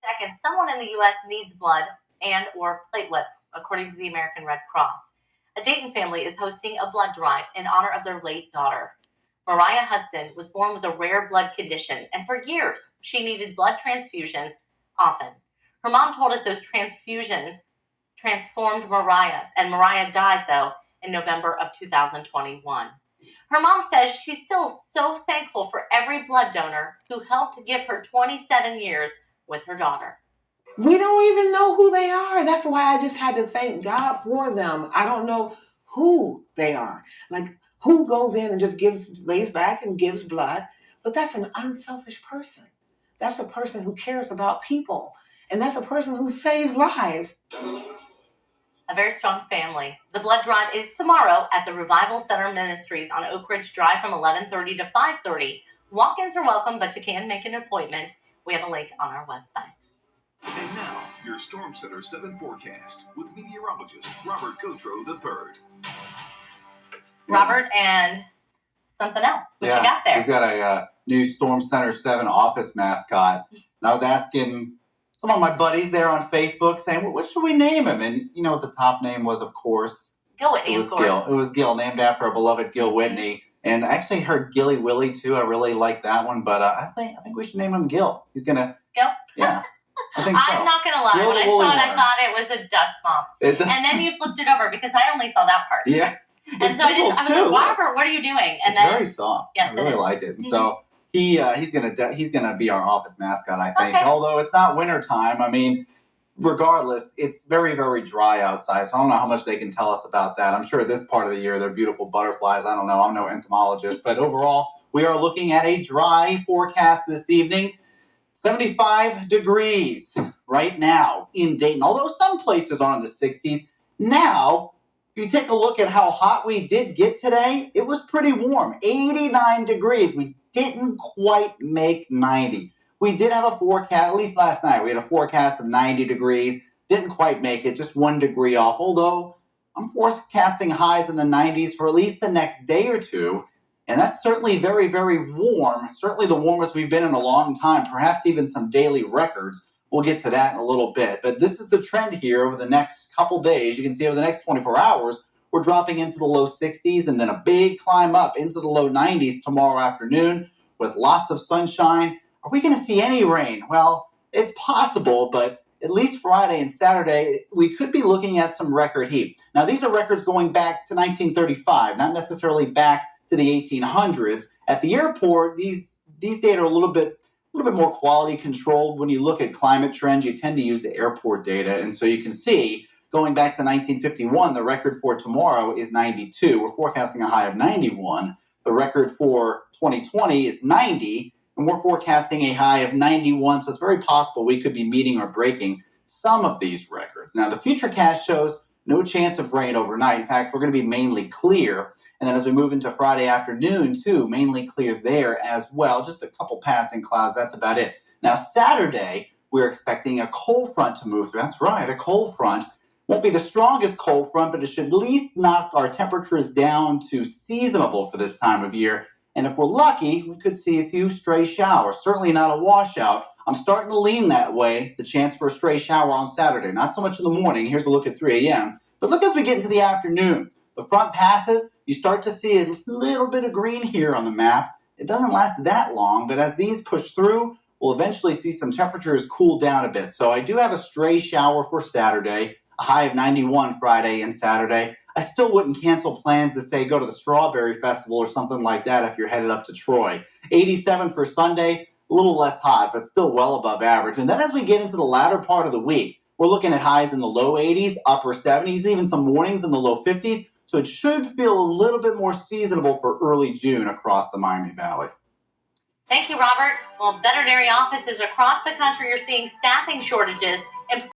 Second, someone in the U.S. needs blood and or platelets, according to the American Red Cross. A Dayton family is hosting a blood drive in honor of their late daughter. Mariah Hudson was born with a rare blood condition, and for years she needed blood transfusions often. Her mom told us those transfusions transformed Mariah, and Mariah died, though, in November of 2021. Her mom says she's still so thankful for every blood donor who helped give her 27 years with her daughter. We don't even know who they are. That's why I just had to thank God for them. I don't know who they are. Like, who goes in and just lays back and gives blood? But that's an unselfish person. That's a person who cares about people. And that's a person who saves lives. A very strong family. The blood drive is tomorrow at the Revival Center Ministries on Oak Ridge Drive from 11:30 to 5:30. Walk-ins are welcome, but you can make an appointment. We have a link on our website. And now, your Storm Center 7 forecast with meteorologist Robert Gauthreaux III. Robert, and something else. What you got there? We've got a new Storm Center 7 office mascot. And I was asking some of my buddies there on Facebook saying, well, what should we name him? And you know what the top name was, of course? Gil Whitney, of course. Gil. It was Gil, named after our beloved Gil Whitney. And I actually heard Gilly Willy, too. I really like that one. But I think we should name him Gil. He's going to... Gil? Yeah. I think so. I'm not going to lie. Gil when I the Woolly saw it, I Worm. thought it was a dust bomb. And then you flipped it over because I only saw that part. Yeah. And so I was like, Robert, what are you doing? And it's very soft. Yes, I really like it. And so he's gonna be our office mascot, I think. Okay. Although it's not winter time. I mean, regardless, it's very, very dry outside. So I don't know how much they can tell us about that. I'm sure this part of the year they're beautiful butterflies. I don't know. I'm no entomologist. But overall, we are looking at a dry forecast this evening. 75 degrees right now in Dayton. Although some places are in the 60s. Now, if you take a look at how hot we did get today, it was pretty warm. 89 degrees. We didn't quite make 90. We did have a forecast, at least last night, we had a forecast of 90 degrees. Didn't quite make it, just 1 degree off. Although, I'm forecasting highs in the 90s for at least the next day or two. And that's certainly very, very warm. Certainly the warmest we've been in a long time. Perhaps even some daily records. We'll get to that in a little bit. But this is the trend here over the next couple days. You can see over the next 24 hours, we're dropping into the low 60s and then a big climb up into the low 90s tomorrow afternoon with lots of sunshine. Are we going to see any rain? Well, it's possible, but at least Friday and Saturday, we could be looking at some record heat. Now, these are records going back to 1935, not necessarily back to the 1800s. At the airport, these data are a little bit more quality controlled. When you look at climate trends, you tend to use the airport data. And so you can see, going back to 1951, the record for tomorrow is 92. We're forecasting a high of 91. The record for 2020 is 90, and we're forecasting a high of 91. So it's very possible we could be meeting or breaking some of these records. Now, the Futurecast shows no chance of rain overnight. In fact, we're going to be mainly clear. And then as we move into Friday afternoon, too, mainly clear there as well. Just a couple passing clouds. That's about it. Now, Saturday, we're expecting a cold front to move through. That's right, a cold front. Won't be the strongest cold front, but it should at least knock our temperatures down to seasonable for this time of year. And if we're lucky, we could see a few stray showers. Certainly not a washout. I'm starting to lean that way, the chance for a stray shower on Saturday. Not so much in the morning. Here's a look at 3 a.m. But look as we get into the afternoon. The front passes. You start to see a little bit of green here on the map. It doesn't last that long, but as these push through, we'll eventually see some temperatures cool down a bit. So I do have a stray shower for Saturday, a high of 91 Friday and Saturday. I still wouldn't cancel plans to say go to the Strawberry Festival or something like that if you're headed up to Troy. 87 for Sunday, a little less hot, but still well above average. And then as we get into the latter part of the week, we're looking at highs in the low 80s, upper 70s, even some mornings in the low 50s. So it should feel a little bit more seasonable for early June across the Miami Valley. Thank you, Robert. Well, veterinary offices across the country are seeing staffing shortages